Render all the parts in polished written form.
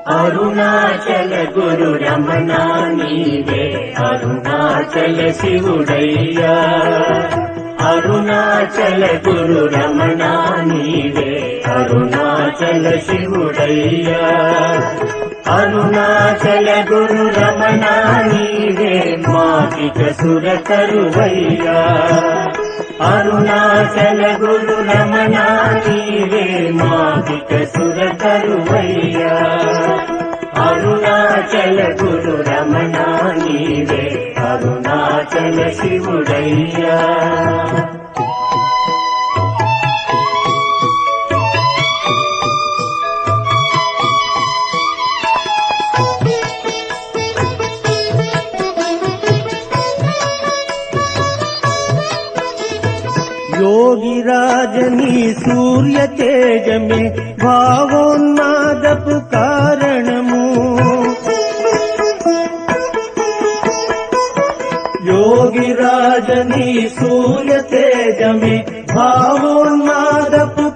అరుణాచల గురు రమణ నీవే అరుణాచల శివుడయ్యా. అరుణాచల గురు రమణ నీవే అరుణాచల శివుడయ్యా. అరుణాచల గురు రమణ నీవే మాకిక సురకరువయ్యా. అరుణాచల గురు రమణ నీవే మాకిక సురకరువయ్యా. అరుణాచల గురు రమణ నీవే అరుణాచల శివుడయ్యా. योगिराजनी सूर्य तेज में भावोन्मादपु कारणमु. योगिराजनी सूर्य तेज में भावोन्मादपु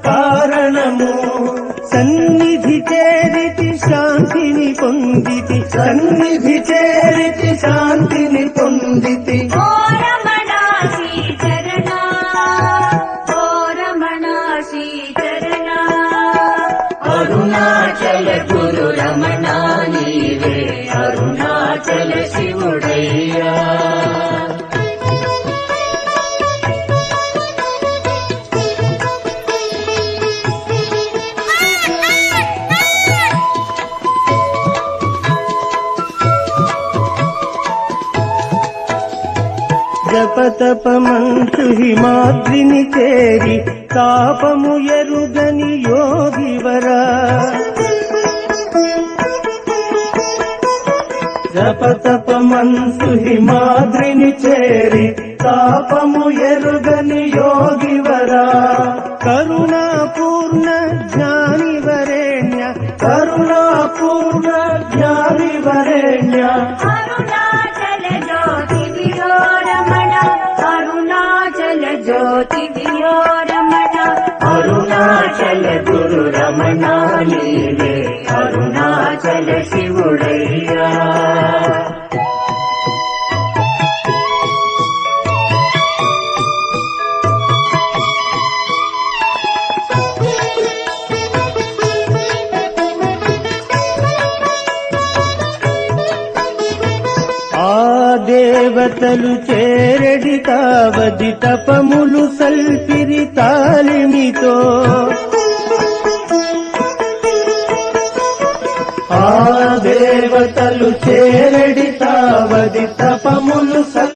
कारणमु. सन्निधि చేరితి శాంతిని పొందితి. సన్నిధి చేరితి శాంతిని పొందితి. అరుణాచల గురు రమణ నీవే అరుణాచల శివుడయ్యా. జపతపమంచు హిమాద్రిని చేరి తాపము ఎరుగని యోగివరా. జపతపమంచు హిమాద్రిని చేరి తాపము ఎరుగని యోగివరా. కరుణాపూర్ణ జ్ఞాని వరేణ్య. కరుణాపూర్ణ జ్ఞాని వరేణ్య. జ్యోతి దియో రమణ. అరుణాచల గురు రమణ నీవే అరుణాచల శివుడయ్యా. దేవతలు చేరడి కావది తపములు సల్పిరి తాలిమితో. ఆ దేవతలు చేరడి తావది తప